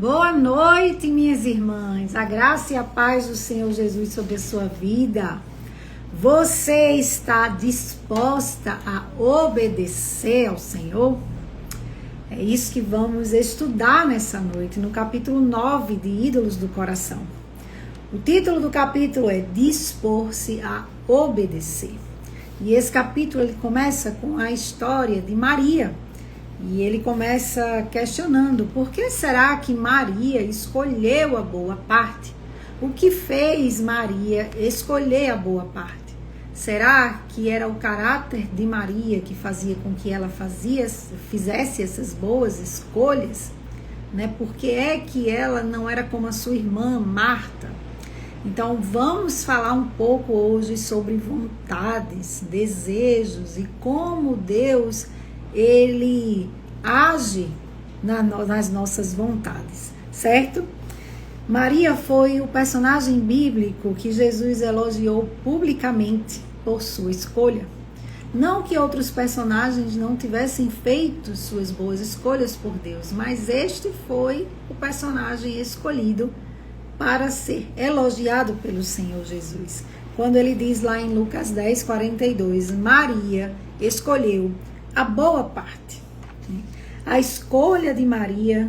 Boa noite, minhas irmãs. A graça e a paz do Senhor Jesus sobre a sua vida. Você está disposta a obedecer ao Senhor? É isso que vamos estudar nessa noite, no capítulo 9 de Ídolos do Coração. O título do capítulo é Dispor-se a Obedecer. E esse capítulo ele começa com a história de Maria. E ele começa questionando, por que será que Maria escolheu a boa parte? O que fez Maria escolher a boa parte? Será que era o caráter de Maria que fazia com que ela fizesse essas boas escolhas? Por que é que ela não era como a sua irmã Marta? Então vamos falar um pouco hoje sobre vontades, desejos e como Deus ele age nas nossas vontades, certo? Maria foi o personagem bíblico que Jesus elogiou publicamente por sua escolha. Não que outros personagens não tivessem feito suas boas escolhas por Deus, mas este foi o personagem escolhido para ser elogiado pelo Senhor Jesus. Quando ele diz lá em Lucas 10, 42, Maria escolheu a boa parte. A escolha de Maria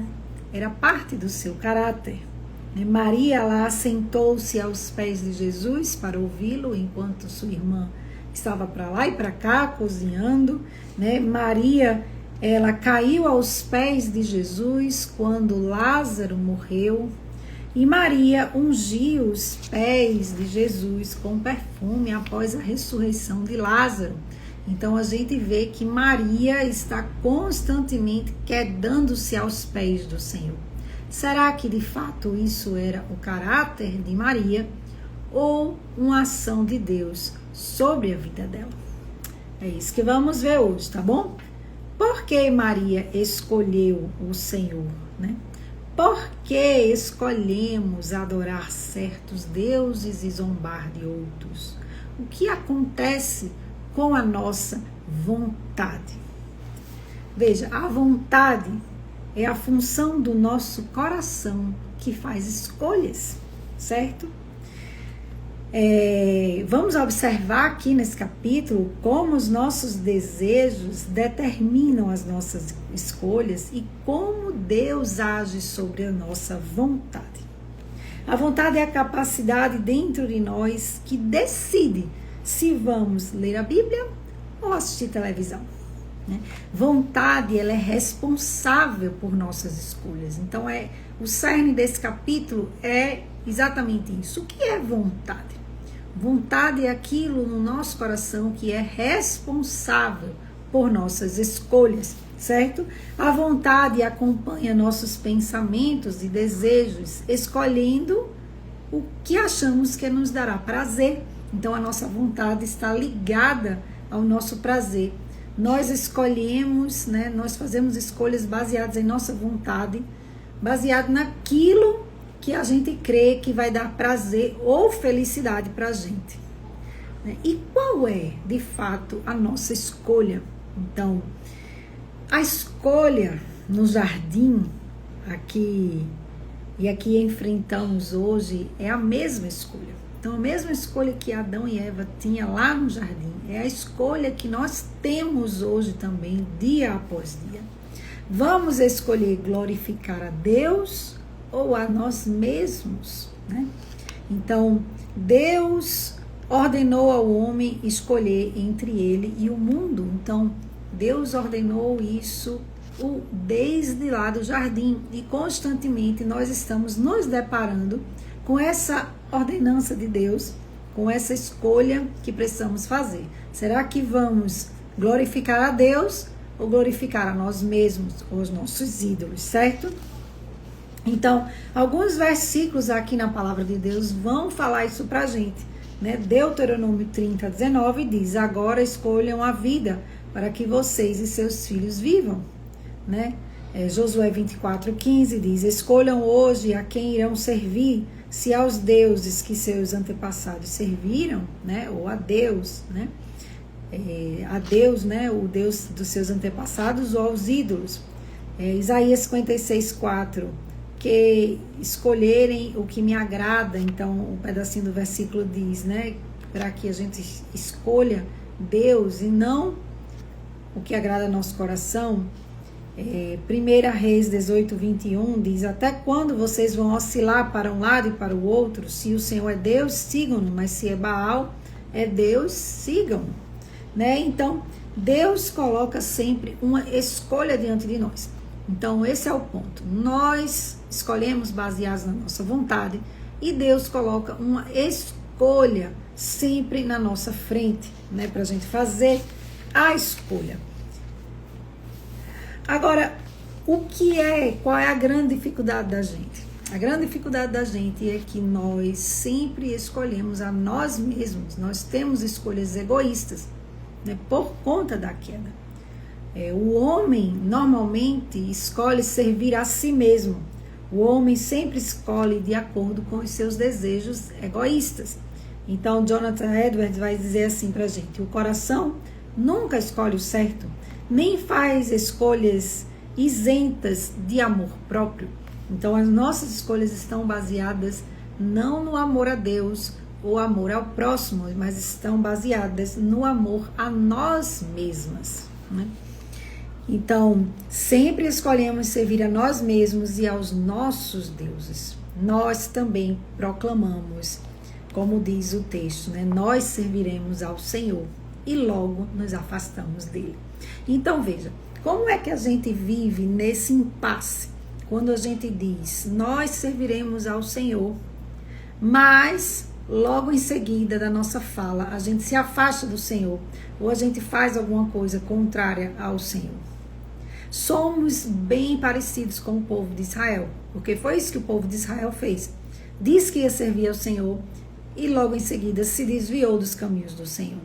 era parte do seu caráter. Maria lá sentou-se aos pés de Jesus para ouvi-lo, enquanto sua irmã estava para lá e para cá cozinhando. Maria, ela caiu aos pés de Jesus quando Lázaro morreu. E Maria ungiu os pés de Jesus com perfume após a ressurreição de Lázaro. Então a gente vê que Maria está constantemente quedando-se aos pés do Senhor. Será que de fato isso era o caráter de Maria ou uma ação de Deus sobre a vida dela? É isso que vamos ver hoje, tá bom? Por que Maria escolheu o Senhor, Por que escolhemos adorar certos deuses e zombar de outros? O que acontece com a nossa vontade? Veja, a vontade é a função do nosso coração que faz escolhas, certo? Vamos observar aqui nesse capítulo como os nossos desejos determinam as nossas escolhas e como Deus age sobre a nossa vontade. A vontade é a capacidade dentro de nós que decide se vamos ler a Bíblia ou assistir televisão. Vontade, ela é responsável por nossas escolhas. Então, o cerne desse capítulo é exatamente isso. O que é vontade? Vontade é aquilo no nosso coração que é responsável por nossas escolhas, certo? A vontade acompanha nossos pensamentos e desejos, escolhendo o que achamos que nos dará prazer. Então, a nossa vontade está ligada ao nosso prazer. Nós escolhemos, nós fazemos escolhas baseadas em nossa vontade, baseado naquilo que a gente crê que vai dar prazer ou felicidade para a gente. E qual é, de fato, a nossa escolha? Então, a escolha no jardim, aqui enfrentamos hoje, é a mesma escolha. Então, a mesma escolha que Adão e Eva tinham lá no jardim, é a escolha que nós temos hoje também, dia após dia. Vamos escolher glorificar a Deus ou a nós mesmos, Então, Deus ordenou ao homem escolher entre ele e o mundo. Então, Deus ordenou isso desde lá do jardim. E constantemente nós estamos nos deparando com essa ordenança de Deus, com essa escolha que precisamos fazer. Será que vamos glorificar a Deus ou glorificar a nós mesmos, ou os nossos ídolos, certo? Então, alguns versículos aqui na palavra de Deus vão falar isso pra gente, Deuteronômio 30, 19 diz, agora escolham a vida para que vocês e seus filhos vivam, Josué 24, 15 diz, escolham hoje a quem irão servir, se aos deuses que seus antepassados serviram, ou a Deus, a Deus, o Deus dos seus antepassados, ou aos ídolos. Isaías 56, 4 porque escolherem o que me agrada. Então, um pedacinho do versículo diz, né, para que a gente escolha Deus e não o que agrada ao nosso coração. 1 Reis 18, 21 diz: até quando vocês vão oscilar para um lado e para o outro? Se o Senhor é Deus, sigam-no, mas se é Baal é Deus, sigam-no. Né? Então, Deus coloca sempre uma escolha diante de nós. Então, esse é o ponto. Nós escolhemos baseados na nossa vontade e Deus coloca uma escolha sempre na nossa frente, né, para a gente fazer a escolha. Agora, qual é a grande dificuldade da gente? A grande dificuldade da gente é que nós sempre escolhemos a nós mesmos. Nós temos escolhas egoístas, né, por conta da queda. O homem normalmente escolhe servir a si mesmo. O homem sempre escolhe de acordo com os seus desejos egoístas. Então, Jonathan Edwards vai dizer assim pra gente: o coração nunca escolhe o certo, nem faz escolhas isentas de amor próprio. Então, as nossas escolhas estão baseadas não no amor a Deus ou amor ao próximo, mas estão baseadas no amor a nós mesmas, né? Então, sempre escolhemos servir a nós mesmos e aos nossos deuses. Nós também proclamamos, como diz o texto, né? Nós serviremos ao Senhor e logo nos afastamos dele. Então, veja, como é que a gente vive nesse impasse? Quando a gente diz, nós serviremos ao Senhor, mas logo em seguida da nossa fala, a gente se afasta do Senhor, ou a gente faz alguma coisa contrária ao Senhor. Somos bem parecidos com o povo de Israel, porque foi isso que o povo de Israel fez. Diz que ia servir ao Senhor e logo em seguida se desviou dos caminhos do Senhor.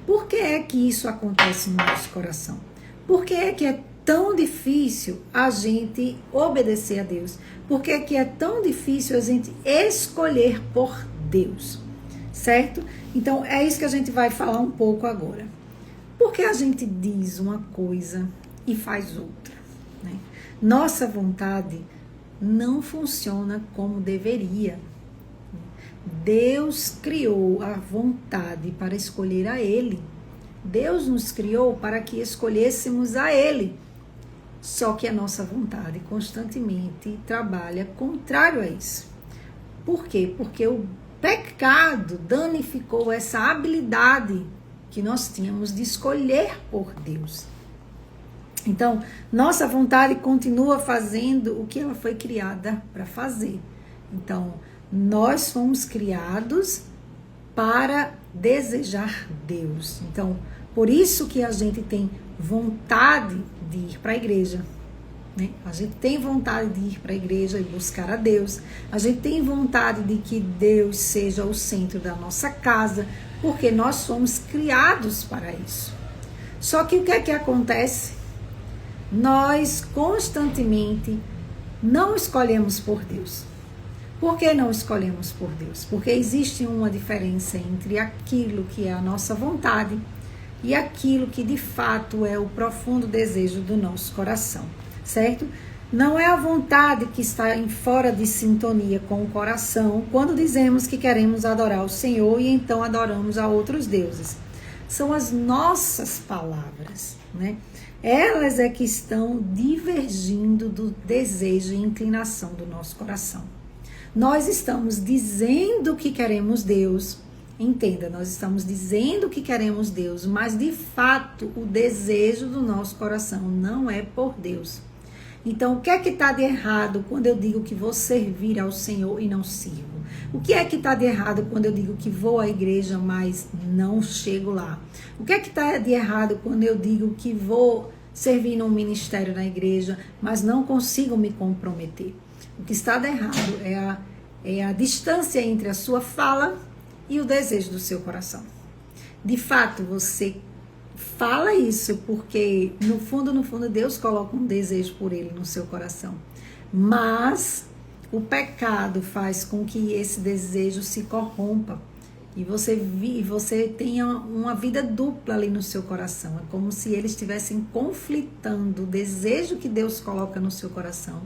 Por que é que isso acontece no nosso coração? Por que é tão difícil a gente obedecer a Deus? Por que é tão difícil a gente escolher por Deus? Certo? Então, é isso que a gente vai falar um pouco agora. Por que a gente diz uma coisa e faz outra, né? Nossa vontade não funciona como deveria. Deus criou a vontade para escolher a Ele. Deus nos criou para que escolhêssemos a Ele. Só que a nossa vontade constantemente trabalha contrário a isso. Por quê? Porque o pecado danificou essa habilidade que nós tínhamos de escolher por Deus. Então, nossa vontade continua fazendo o que ela foi criada para fazer. Então, nós fomos criados para desejar Deus. Então, por isso que a gente tem vontade de ir para a igreja, né? A gente tem vontade de ir para a igreja e buscar a Deus. A gente tem vontade de que Deus seja o centro da nossa casa, porque nós fomos criados para isso. Só que o que é que acontece? Nós constantemente não escolhemos por Deus. Por que não escolhemos por Deus? Porque existe uma diferença entre aquilo que é a nossa vontade e aquilo que de fato é o profundo desejo do nosso coração, certo? Não é a vontade que está em fora de sintonia com o coração quando dizemos que queremos adorar o Senhor e então adoramos a outros deuses. São as nossas palavras, né? Elas é que estão divergindo do desejo e inclinação do nosso coração. Nós estamos dizendo que queremos Deus, entenda, nós estamos dizendo que queremos Deus, mas de fato o desejo do nosso coração não é por Deus. Então, o que é que está de errado quando eu digo que vou servir ao Senhor e não sirvo? O que é que está de errado quando eu digo que vou à igreja, mas não chego lá? O que é que está de errado quando eu digo que vou servir num ministério na igreja, mas não consigo me comprometer? O que está de errado é a distância entre a sua fala e o desejo do seu coração. De fato, você fala isso porque, no fundo, Deus coloca um desejo por ele no seu coração. Mas o pecado faz com que esse desejo se corrompa e você tenha uma vida dupla ali no seu coração. É como se eles estivessem conflitando o desejo que Deus coloca no seu coração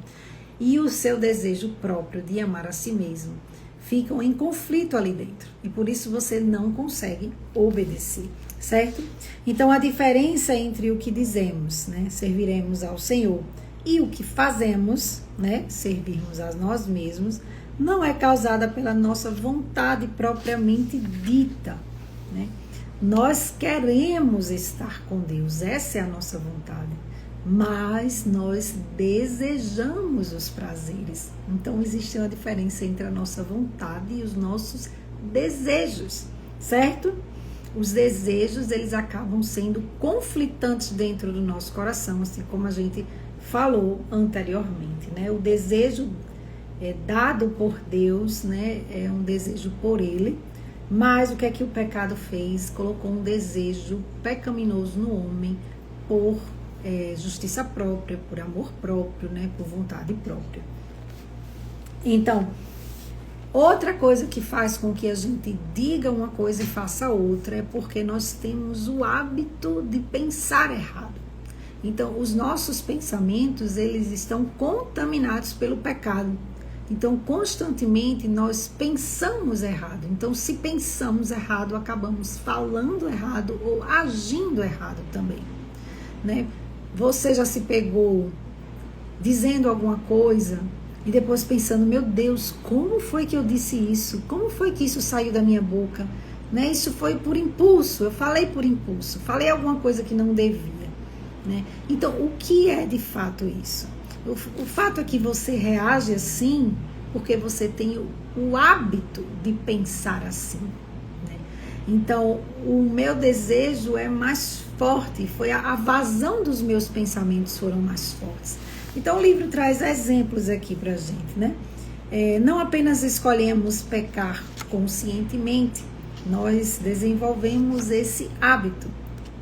e o seu desejo próprio de amar a si mesmo ficam em conflito ali dentro. E por isso você não consegue obedecer, certo? Então a diferença entre o que dizemos, né, serviremos ao Senhor, e o que fazemos, né, servirmos a nós mesmos, não é causada pela nossa vontade propriamente dita, né? Nós queremos estar com Deus, essa é a nossa vontade, mas nós desejamos os prazeres. Então existe uma diferença entre a nossa vontade e os nossos desejos, certo? Os desejos, eles acabam sendo conflitantes dentro do nosso coração, assim como a gente falou anteriormente, né? O desejo dado por Deus, né, é um desejo por Ele, mas o que é que o pecado fez? Colocou um desejo pecaminoso no homem por justiça própria, por amor próprio, né, por vontade própria. Então, outra coisa que faz com que a gente diga uma coisa e faça outra é porque nós temos o hábito de pensar errado. Então, os nossos pensamentos, eles estão contaminados pelo pecado. Então, constantemente, nós pensamos errado. Então, se pensamos errado, acabamos falando errado ou agindo errado também, né? Você já se pegou dizendo alguma coisa e depois pensando, meu Deus, como foi que eu disse isso? Como foi que isso saiu da minha boca? Né? Isso foi por impulso, eu falei por impulso, falei alguma coisa que não devia, né? Então, o que é de fato isso? O fato é que você reage assim porque você tem o hábito de pensar assim, né? Então, o meu desejo é mais forte, foi a vazão dos meus pensamentos foram mais fortes. Então, o livro traz exemplos aqui pra gente, né? Não apenas escolhemos pecar conscientemente, nós desenvolvemos esse hábito.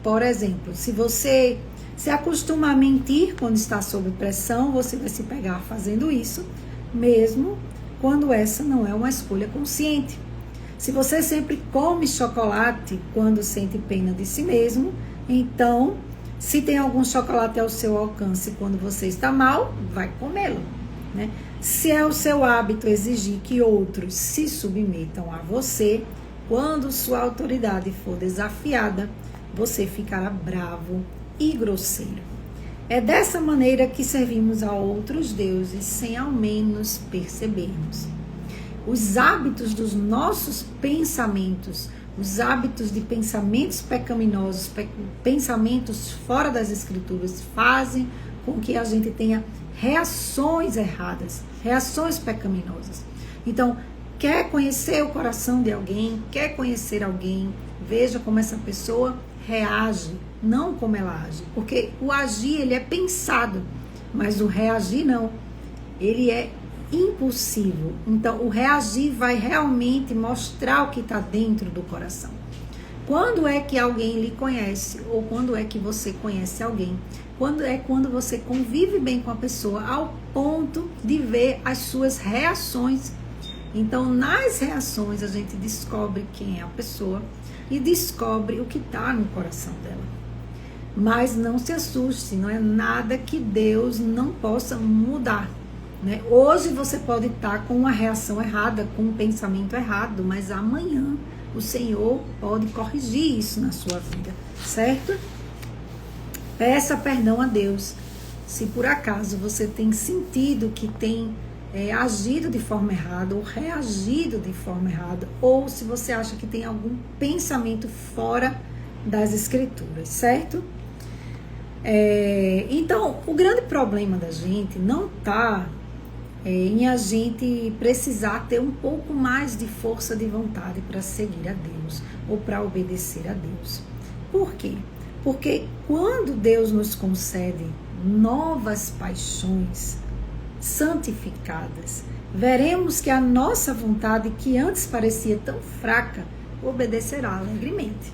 Por exemplo, se você se acostuma a mentir quando está sob pressão, você vai se pegar fazendo isso, mesmo quando essa não é uma escolha consciente. Se você sempre come chocolate quando sente pena de si mesmo, então, se tem algum chocolate ao seu alcance quando você está mal, vai comê-lo, né? Se é o seu hábito exigir que outros se submetam a você, quando sua autoridade for desafiada, você ficará bravo e grosseiro. É dessa maneira que servimos a outros deuses sem ao menos percebermos. Os hábitos dos nossos pensamentos, os hábitos de pensamentos pecaminosos, pensamentos fora das escrituras, fazem com que a gente tenha reações erradas, reações pecaminosas. Então, quer conhecer o coração de alguém, quer conhecer alguém, veja como essa pessoa reage, não como ela age, porque o agir ele é pensado, mas o reagir não, ele é impulsivo. Então o reagir vai realmente mostrar o que está dentro do coração. Quando é que alguém lhe conhece, ou quando é que você conhece alguém? Quando você convive bem com a pessoa ao ponto de ver as suas reações. Então nas reações a gente descobre quem é a pessoa e descobre o que está no coração dela. Mas não se assuste, não é nada que Deus não possa mudar, né? Hoje você pode estar com uma reação errada, com um pensamento errado, mas amanhã o Senhor pode corrigir isso na sua vida, certo? Peça perdão a Deus se por acaso você tem sentido que tem agido de forma errada ou reagido de forma errada, ou se você acha que tem algum pensamento fora das escrituras, certo? Então, o grande problema da gente não está em a gente precisar ter um pouco mais de força de vontade para seguir a Deus ou para obedecer a Deus. Por quê? Porque quando Deus nos concede novas paixões santificadas, veremos que a nossa vontade, que antes parecia tão fraca, obedecerá alegremente.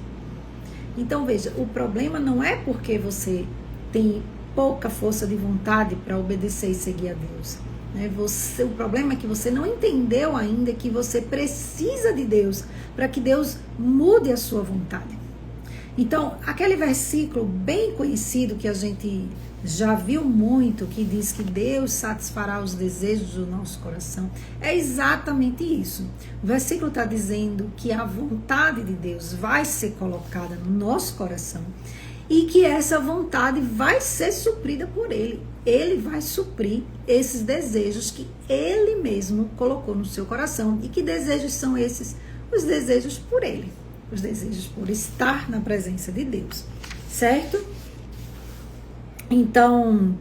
Então veja, o problema não é porque você tem pouca força de vontade para obedecer e seguir a Deus, né? O problema é que você não entendeu ainda que você precisa de Deus para que Deus mude a sua vontade. Então, aquele versículo bem conhecido que a gente já viu muito que diz que Deus satisfará os desejos do nosso coração. É exatamente isso. O versículo está dizendo que a vontade de Deus vai ser colocada no nosso coração e que essa vontade vai ser suprida por Ele. Ele vai suprir esses desejos que Ele mesmo colocou no seu coração. E que desejos são esses? Os desejos por Ele. Os desejos por estar na presença de Deus. Certo? Então,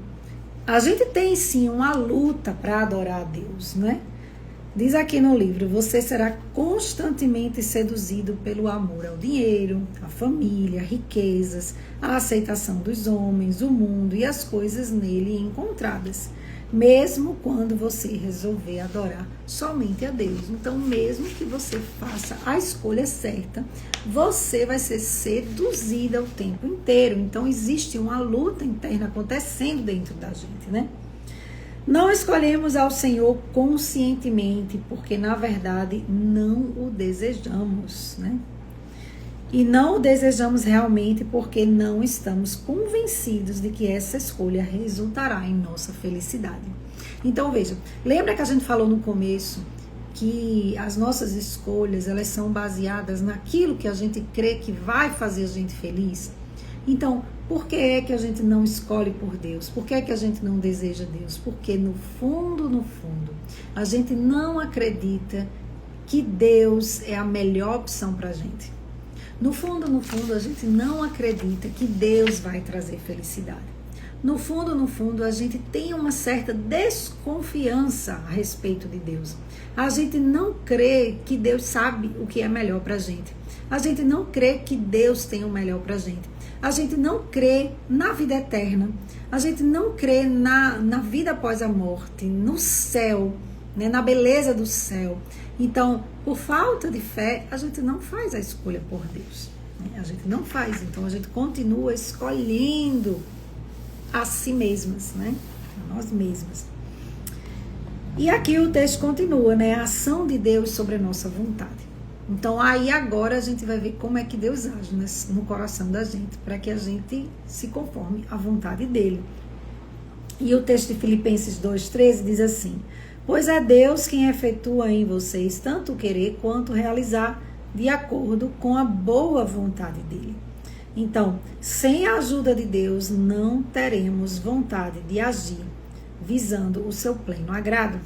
a gente tem sim uma luta para adorar a Deus, né? Diz aqui no livro, você será constantemente seduzido pelo amor ao dinheiro, à família, riquezas, à aceitação dos homens, o mundo e as coisas nele encontradas, mesmo quando você resolver adorar somente a Deus. Então, mesmo que você faça a escolha certa, você vai ser seduzida o tempo inteiro. Então, existe uma luta interna acontecendo dentro da gente, né? Não escolhemos ao Senhor conscientemente, porque na verdade não o desejamos, né? E não o desejamos realmente porque não estamos convencidos de que essa escolha resultará em nossa felicidade. Então veja, lembra que a gente falou no começo que as nossas escolhas, elas são baseadas naquilo que a gente crê que vai fazer a gente feliz? Então, por que é que a gente não escolhe por Deus? Por que é que a gente não deseja Deus? Porque no fundo, a gente não acredita que Deus é a melhor opção para a gente. No fundo, a gente não acredita que Deus vai trazer felicidade. No fundo, a gente tem uma certa desconfiança a respeito de Deus. A gente não crê que Deus sabe o que é melhor para a gente. A gente não crê que Deus tem o melhor para a gente. A gente não crê na vida eterna. A gente não crê na vida após a morte, no céu, né, na beleza do céu. Então, por falta de fé, a gente não faz a escolha por Deus. Né? A gente não faz. Então, a gente continua escolhendo a si mesmas, né? A nós mesmas. E aqui o texto continua, né? A ação de Deus sobre a nossa vontade. Então, aí agora a gente vai ver como é que Deus age no coração da gente, para que a gente se conforme à vontade dele. E o texto de Filipenses 2,13 diz assim: pois é Deus quem efetua em vocês tanto o querer quanto realizar de acordo com a boa vontade dele. Então, sem a ajuda de Deus, não teremos vontade de agir visando o seu pleno agrado.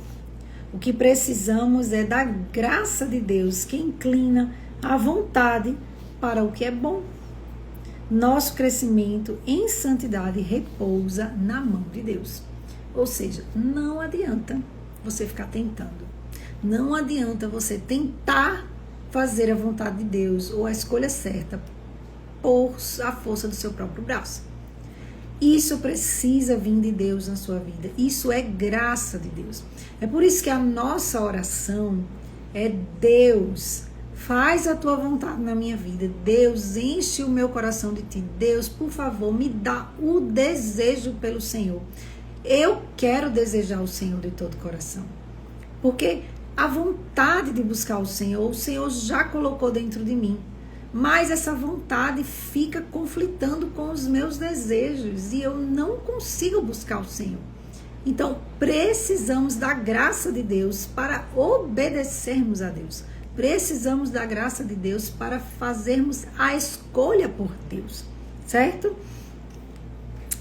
O que precisamos é da graça de Deus que inclina a vontade para o que é bom. Nosso crescimento em santidade repousa na mão de Deus. Ou seja, não adianta você ficar tentando. Não adianta você tentar fazer a vontade de Deus ou a escolha certa por a força do seu próprio braço. Isso precisa vir de Deus na sua vida. Isso é graça de Deus. É por isso que a nossa oração é: Deus, faz a tua vontade na minha vida. Deus, enche o meu coração de ti. Deus, por favor, me dá o desejo pelo Senhor. Eu quero desejar o Senhor de todo o coração. Porque a vontade de buscar o Senhor já colocou dentro de mim. Mas essa vontade fica conflitando com os meus desejos e eu não consigo buscar o Senhor. Então, precisamos da graça de Deus para obedecermos a Deus. Precisamos da graça de Deus para fazermos a escolha por Deus, certo?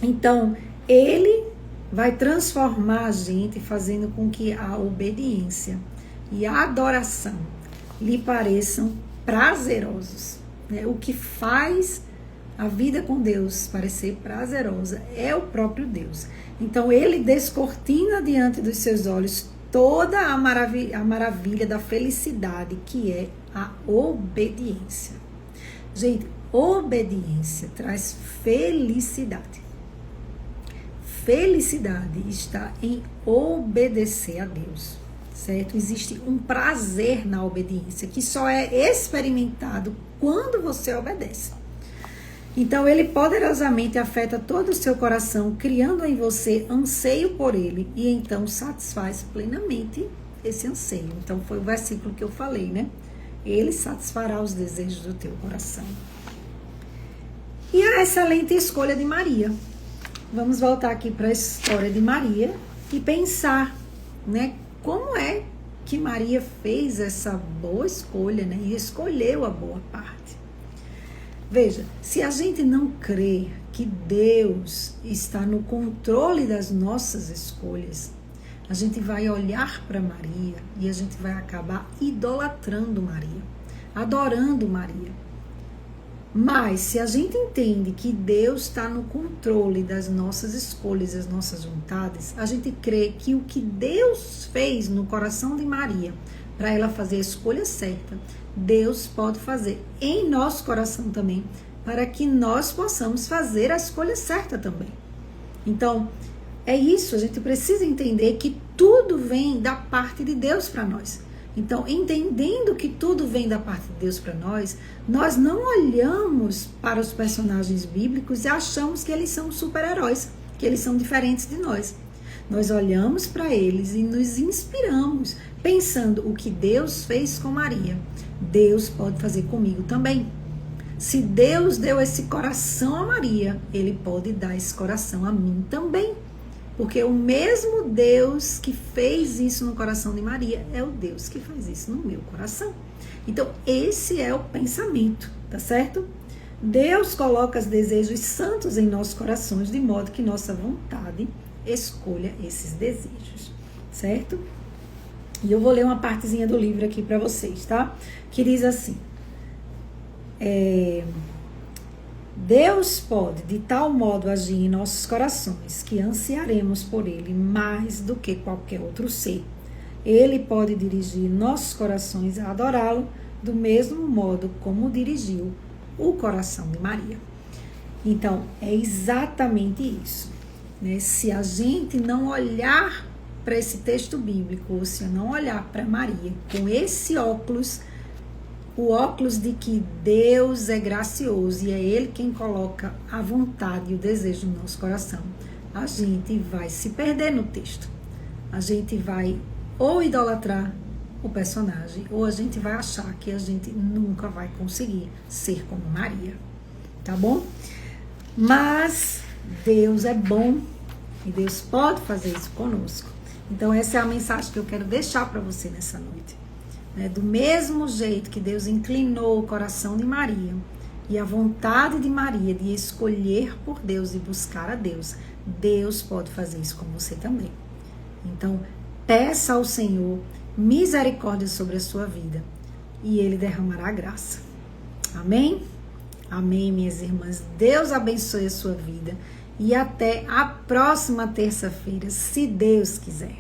Então, Ele vai transformar a gente, fazendo com que a obediência e a adoração lhe pareçam prazerosos. Né? O que faz a vida com Deus parecer prazerosa é o próprio Deus. Então, Ele descortina diante dos seus olhos toda a maravilha da felicidade, que é a obediência. Gente, obediência traz felicidade. Felicidade está em obedecer a Deus, certo? Existe um prazer na obediência que só é experimentado quando você obedece. Então, Ele poderosamente afeta todo o seu coração, criando em você anseio por Ele, e então satisfaz plenamente esse anseio. Então, foi o versículo que eu falei, né? Ele satisfará os desejos do teu coração. E a excelente escolha de Maria. vamos voltar aqui para a história de Maria e pensar, né, como é que Maria fez essa boa escolha, né, e escolheu a boa parte. Veja, se a gente não crê que Deus está no controle das nossas escolhas, a gente vai olhar para Maria e a gente vai acabar idolatrando Maria, adorando Maria. Mas se a gente entende que Deus está no controle das nossas escolhas, das nossas vontades, a gente crê que o que Deus fez no coração de Maria para ela fazer a escolha certa, Deus pode fazer em nosso coração também, para que nós possamos fazer a escolha certa também. Então, é isso, a gente precisa entender que tudo vem da parte de Deus para nós. Então, entendendo que tudo vem da parte de Deus para nós, nós não olhamos para os personagens bíblicos e achamos que eles são super-heróis, que eles são diferentes de nós. Nós olhamos para eles e nos inspiramos, pensando o que Deus fez com Maria, Deus pode fazer comigo também. Se Deus deu esse coração a Maria, Ele pode dar esse coração a mim também. Porque o mesmo Deus que fez isso no coração de Maria é o Deus que faz isso no meu coração. Então, esse é o pensamento, tá certo? Deus coloca os desejos santos em nossos corações, de modo que nossa vontade escolha esses desejos, certo? E eu vou ler uma partezinha do livro aqui para vocês, tá? Que diz assim: Deus pode de tal modo agir em nossos corações que ansiaremos por Ele mais do que qualquer outro ser. Ele pode dirigir nossos corações a adorá-lo do mesmo modo como dirigiu o coração de Maria. Então, é exatamente isso, né? Se a gente não olhar para esse texto bíblico, ou se eu não olhar para Maria com esse óculos, o óculos de que Deus é gracioso e é Ele quem coloca a vontade e o desejo no nosso coração, a gente vai se perder no texto. A gente vai ou idolatrar o personagem, ou a gente vai achar que a gente nunca vai conseguir ser como Maria, tá bom? Mas Deus é bom e Deus pode fazer isso conosco. Então essa é a mensagem que eu quero deixar para você nessa noite. Do mesmo jeito que Deus inclinou o coração de Maria e a vontade de Maria de escolher por Deus e buscar a Deus, Deus pode fazer isso com você também. Então, peça ao Senhor misericórdia sobre a sua vida e Ele derramará graça. Amém? Amém, minhas irmãs. Deus abençoe a sua vida e até a próxima terça-feira, se Deus quiser.